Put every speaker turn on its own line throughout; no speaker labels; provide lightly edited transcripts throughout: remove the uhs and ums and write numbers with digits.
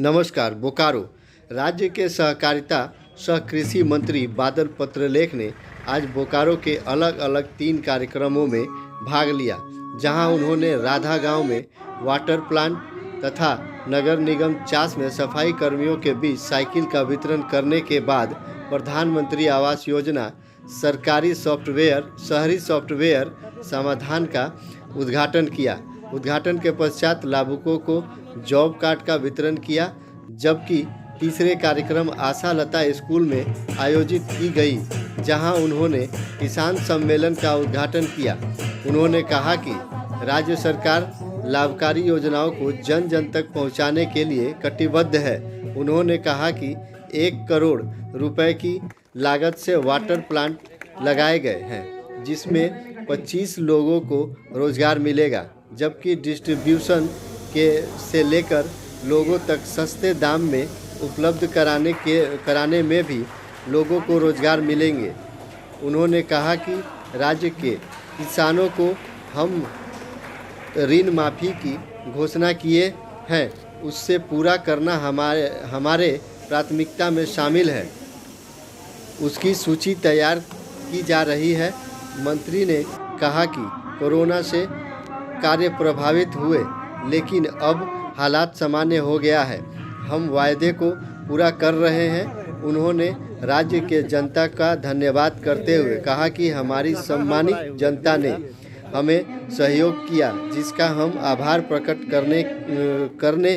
नमस्कार। बोकारो राज्य के सहकारिता सह कृषि मंत्री बादल पत्रलेख ने आज बोकारो के अलग अलग 3 कार्यक्रमों में भाग लिया, जहां उन्होंने राधा गांव में वाटर प्लांट तथा नगर निगम चास में सफाई कर्मियों के बीच साइकिल का वितरण करने के बाद प्रधानमंत्री आवास योजना सरकारी सॉफ्टवेयर शहरी सॉफ्टवेयर समाधान का उद्घाटन किया। उद्घाटन के पश्चात लाभुकों को जॉब कार्ड का वितरण किया, जबकि तीसरे कार्यक्रम आशा लता स्कूल में आयोजित की गई, जहां उन्होंने किसान सम्मेलन का उद्घाटन किया। उन्होंने कहा कि राज्य सरकार लाभकारी योजनाओं को जन जन तक पहुंचाने के लिए कटिबद्ध है। उन्होंने कहा कि 1 करोड़ रुपए की लागत से वाटर प्लांट लगाए गए हैं, जिसमें 25 लोगों को रोजगार मिलेगा, जबकि डिस्ट्रीब्यूशन से लेकर लोगों तक सस्ते दाम में उपलब्ध कराने में भी लोगों को रोजगार मिलेंगे। उन्होंने कहा कि राज्य के किसानों को हम ऋण माफ़ी की घोषणा किए हैं, उससे पूरा करना हमारे प्राथमिकता में शामिल है। उसकी सूची तैयार की जा रही है। मंत्री ने कहा कि कोरोना से कार्य प्रभावित हुए, लेकिन अब हालात सामान्य हो गया है। हम वायदे को पूरा कर रहे हैं। उन्होंने राज्य के जनता का धन्यवाद करते हुए कहा कि हमारी सम्मानित जनता ने हमें सहयोग किया, जिसका हम आभार प्रकट करने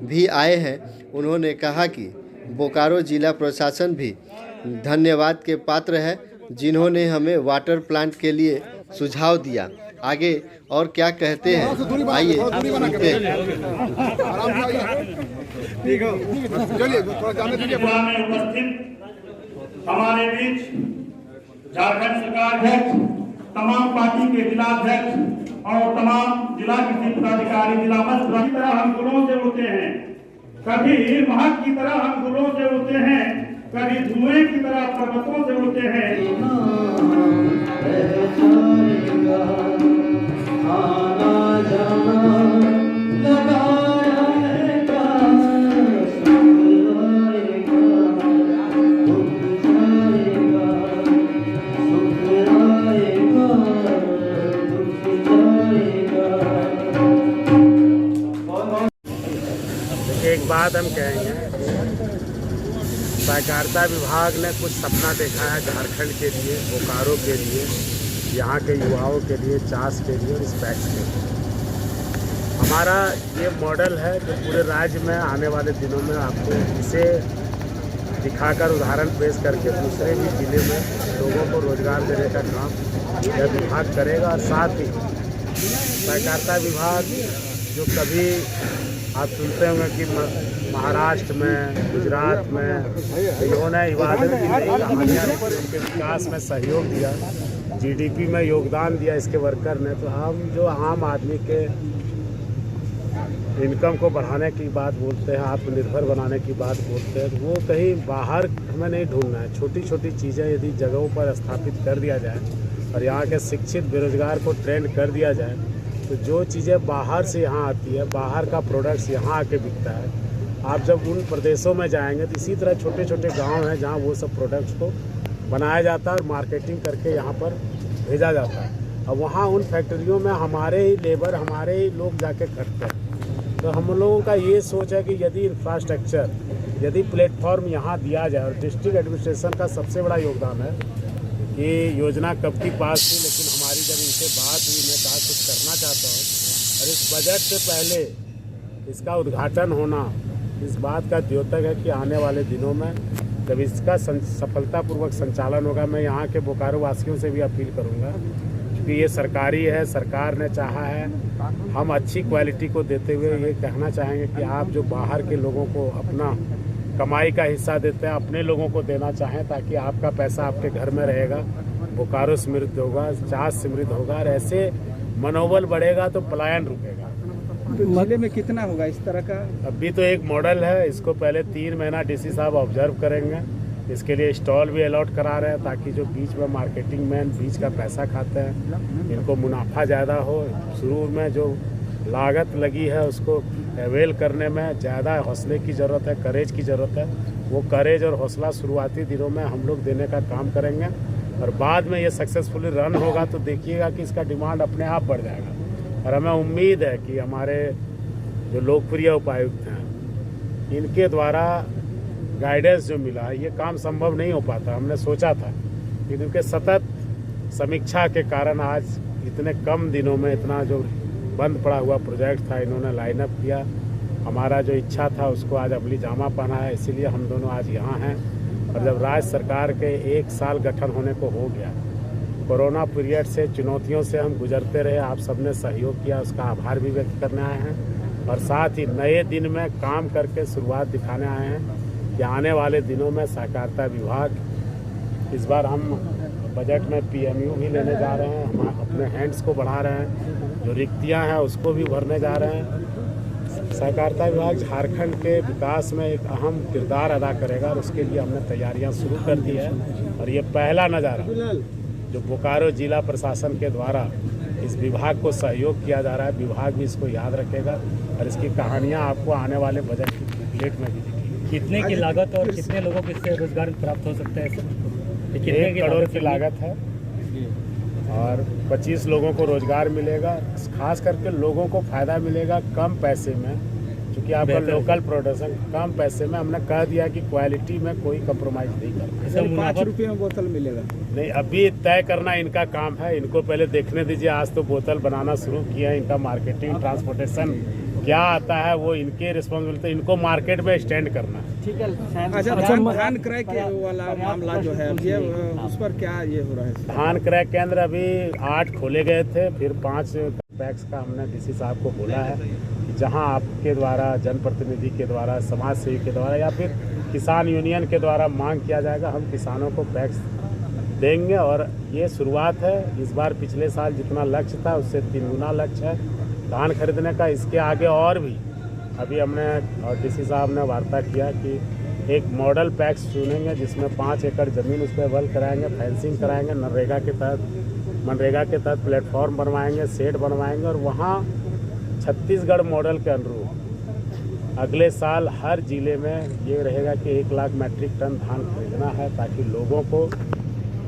भी आए हैं। उन्होंने कहा कि बोकारो जिला प्रशासन भी धन्यवाद के पात्र है, जिन्होंने हमें वाटर प्लांट के लिए सुझाव दिया। आगे और क्या कहते हैं, आइए सुनते हैं।
हमारे बीच झारखंड सरकार अध्यक्ष, तमाम पार्टी के जिला अध्यक्ष और तमाम जिला कृषि पदाधिकारी, जिला मंत्री की तरह हम गुलों से उड़ते हैं, कभी महक की तरह हम गुलों से उड़ते हैं, कभी धुएं की तरह पर्वतों से उड़ते हैं।
एक बात हम कहेंगे, सहकारिता विभाग ने कुछ सपना देखा है झारखंड के लिए, बोकारो के लिए, यहाँ के युवाओं के लिए, चास के लिए और इस पैक्स के लिए। हमारा ये मॉडल है जो पूरे राज्य में आने वाले दिनों में आपको इसे दिखाकर उदाहरण पेश करके दूसरे भी जिले में लोगों को रोजगार देने का काम यह विभाग करेगा। और साथ ही सहकारिता विभाग जो कभी आप सुनते होंगे कि महाराष्ट्र में, गुजरात में इन्होंने इबादत की नई कहानियाँ उनके विकास में सहयोग दिया, जीडीपी में योगदान दिया इसके वर्कर ने। तो हम जो आम आदमी के इनकम को बढ़ाने की बात बोलते हैं, आत्मनिर्भर बनाने की बात बोलते हैं, तो वो कहीं बाहर हमें नहीं ढूंढना है। छोटी छोटी चीज़ें यदि जगहों पर स्थापित कर दिया जाए और यहाँ के शिक्षित बेरोजगार को ट्रेंड कर दिया जाए, तो जो चीज़ें बाहर से यहाँ आती है, बाहर का प्रोडक्ट्स यहाँ आके बिकता है। आप जब उन प्रदेशों में जाएंगे तो इसी तरह छोटे छोटे गांव हैं जहाँ वो सब प्रोडक्ट्स को बनाया जाता है और मार्केटिंग करके यहाँ पर भेजा जाता है। अब वहाँ उन फैक्ट्रियों में हमारे ही लेबर, हमारे ही लोग जाके खटते हैं। तो हम लोगों का ये सोच है कि यदि इंफ्रास्ट्रक्चर, यदि प्लेटफॉर्म यहाँ दिया जाए, और डिस्ट्रिक्ट एडमिनिस्ट्रेशन का सबसे बड़ा योगदान है कि योजना कब की पास थी, लेकिन हमारी जब इनसे बात हुई, मैं कहा कुछ करना चाहता हूँ और इस बजट से पहले इसका उद्घाटन होना इस बात का द्योतक है कि आने वाले दिनों में जब इसका सफलतापूर्वक संचालन होगा, मैं यहाँ के बोकारो वासियों से भी अपील करूँगा, क्योंकि ये सरकारी है, सरकार ने चाहा है। हम अच्छी क्वालिटी को देते हुए ये कहना चाहेंगे कि आप जो बाहर के लोगों को अपना कमाई का हिस्सा देते हैं, अपने लोगों को देना चाहें, ताकि आपका पैसा आपके घर में रहेगा, बोकारो समृद्ध होगा, चास समृद्ध होगा, और ऐसे मनोबल बढ़ेगा तो पलायन रुकेगा।
जिले में कितना होगा इस तरह का?
अभी तो एक मॉडल है, इसको पहले 3 महीना डीसी साहब ऑब्जर्व करेंगे। इसके लिए स्टॉल भी अलॉट करा रहे हैं, ताकि जो बीच में मार्केटिंग मैन बीच का पैसा खाते हैं, इनको मुनाफा ज़्यादा हो। शुरू में जो लागत लगी है उसको अवेल करने में ज़्यादा हौसले की ज़रूरत है, करेज की ज़रूरत है। वो करेज और हौसला शुरुआती दिनों में हम लोग देने का काम करेंगे और बाद में ये सक्सेसफुली रन होगा तो देखिएगा कि इसका डिमांड अपने आप बढ़ जाएगा। और हमें उम्मीद है कि हमारे जो लोकप्रिय उपायुक्त हैं इनके द्वारा गाइडेंस जो मिला है, ये काम संभव नहीं हो पाता, हमने सोचा था, लेकिन उनके सतत समीक्षा के कारण आज इतने कम दिनों में इतना जो बंद पड़ा हुआ प्रोजेक्ट था इन्होंने लाइन अप किया। हमारा जो इच्छा था उसको आज अमली जामा पहना है, इसीलिए हम दोनों आज यहाँ हैं। और जब राज्य सरकार के 1 साल गठन होने को हो गया, कोरोना पीरियड से चुनौतियों से हम गुजरते रहे, आप सबने सहयोग किया, उसका आभार भी व्यक्त करने आए हैं। और साथ ही नए दिन में काम करके शुरुआत दिखाने आए हैं कि आने वाले दिनों में सहकारिता विभाग, इस बार हम बजट में PMU भी लेने जा रहे हैं, हम अपने हैंड्स को बढ़ा रहे हैं, जो रिक्तियाँ हैं उसको भी भरने जा रहे हैं। सहकारिता विभाग झारखंड के विकास में एक अहम किरदार अदा करेगा और उसके लिए हमने तैयारियां शुरू कर दी है। और ये पहला नज़ारा जो बोकारो जिला प्रशासन के द्वारा इस विभाग को सहयोग किया जा रहा है, विभाग भी इसको याद रखेगा और इसकी कहानियां आपको आने वाले बजट की बुकलेट में भी दिखेगी।
कितने की लागत और कितने लोगों को इससे रोजगार प्राप्त हो सकता है?
1 करोड़ की लागत है और 25 लोगों को रोजगार मिलेगा। खास करके लोगों को फ़ायदा मिलेगा कम पैसे में, क्योंकि आपका लोकल प्रोडक्शन कम पैसे में। हमने कह दिया कि क्वालिटी में कोई कंप्रोमाइज़ नहीं करना।
5 रुपये में बोतल मिलेगा?
नहीं, अभी तय करना इनका काम है, इनको पहले देखने दीजिए। आज तो बोतल बनाना शुरू किया है, इनका मार्केटिंग ट्रांसपोर्टेशन क्या आता है वो इनके रिस्पॉन्सिबिलिटी, इनको मार्केट में स्टैंड करना है।
ठीक है। अच्छा, धान क्रय के वाला मामला जो है ये उस पर क्या ये हो रहा है?
धान क्रय केंद्र अभी 8 खोले गए थे, फिर 5 पैक्स का हमने DC साहब को बोला है कि जहां आपके द्वारा, जनप्रतिनिधि के द्वारा, समाज सेवी के द्वारा या फिर किसान यूनियन के द्वारा मांग किया जाएगा, हम किसानों को पैक्स देंगे। और ये शुरुआत है, इस बार पिछले साल जितना लक्ष्य था उससे 3 गुना लक्ष्य है धान खरीदने का। इसके आगे और भी अभी हमने और DC साहब ने वार्ता किया कि एक मॉडल पैक्स चुनेंगे जिसमें 5 एकड़ ज़मीन उस पर वेल कराएंगे, फेंसिंग कराएंगे, मनरेगा के तहत प्लेटफॉर्म बनवाएंगे, शेड बनवाएंगे और वहाँ छत्तीसगढ़ मॉडल के अनुरूप अगले साल हर ज़िले में ये रहेगा कि 1 लाख मीट्रिक टन धान खरीदना है, ताकि लोगों को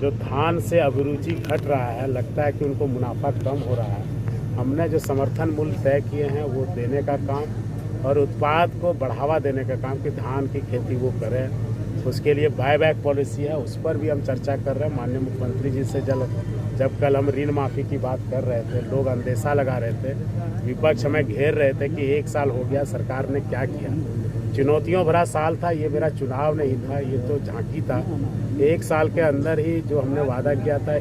जो धान से अभिरुचि घट रहा है, लगता है कि उनको मुनाफा कम हो रहा है, हमने जो समर्थन मूल्य तय किए हैं वो देने का काम और उत्पाद को बढ़ावा देने का काम कि धान की खेती वो करें। उसके लिए बायबैक पॉलिसी है, उस पर भी हम चर्चा कर रहे हैं। माननीय मुख्यमंत्री जी से जब कल हम ऋण माफ़ी की बात कर रहे थे, लोग अंदेशा लगा रहे थे, विपक्ष हमें घेर रहे थे कि 1 साल हो गया, सरकार ने क्या किया। चुनौतियों भरा साल था, ये मेरा चुनाव नहीं था, ये तो झांकी था। 1 साल के अंदर ही जो हमने वादा किया था,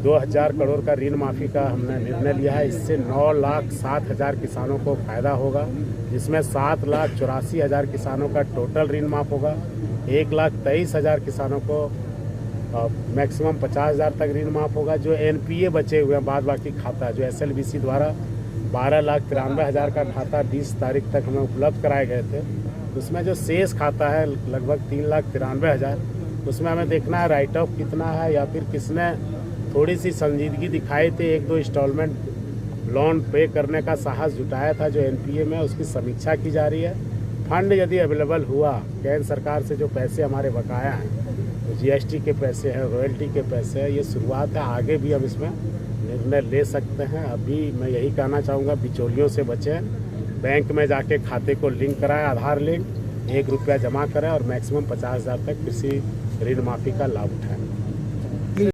2,000 करोड़ का ऋण माफ़ी का हमने निर्णय लिया है। इससे 9,07,000 किसानों को फ़ायदा होगा, जिसमें 7,84,000 किसानों का टोटल ऋण माफ़ होगा। 1,23,000 किसानों को मैक्सिमम 50,000 तक ऋण माफ़ होगा। जो NPA बचे हुए हैं बाद बाकी खाता, जो SLBC द्वारा 12,93,000 का खाता 20 तारीख तक हमें उपलब्ध कराए गए थे, उसमें जो शेष खाता है लगभग 3,93,000, उसमें हमें देखना है राइट ऑफ कितना है या फिर किसने थोड़ी सी संजीदगी दिखाई थी, 1-2 इंस्टॉलमेंट लोन पे करने का साहस जुटाया था जो NPA में, उसकी समीक्षा की जा रही है। फंड यदि अवेलेबल हुआ, केंद्र सरकार से जो पैसे हमारे बकाया हैं, तो GST के पैसे हैं, रॉयल्टी के पैसे हैं, ये शुरुआत है, आगे भी हम इसमें निर्णय ले सकते हैं। अभी मैं यही कहना चाहूँगा, बिचौलियों से बचें, बैंक में जाके खाते को लिंक कराएं, आधार लिंक, 1 रुपया जमा करें और मैक्सिमम 50,000 तक कृषि ऋण माफ़ी का लाभ उठाएं।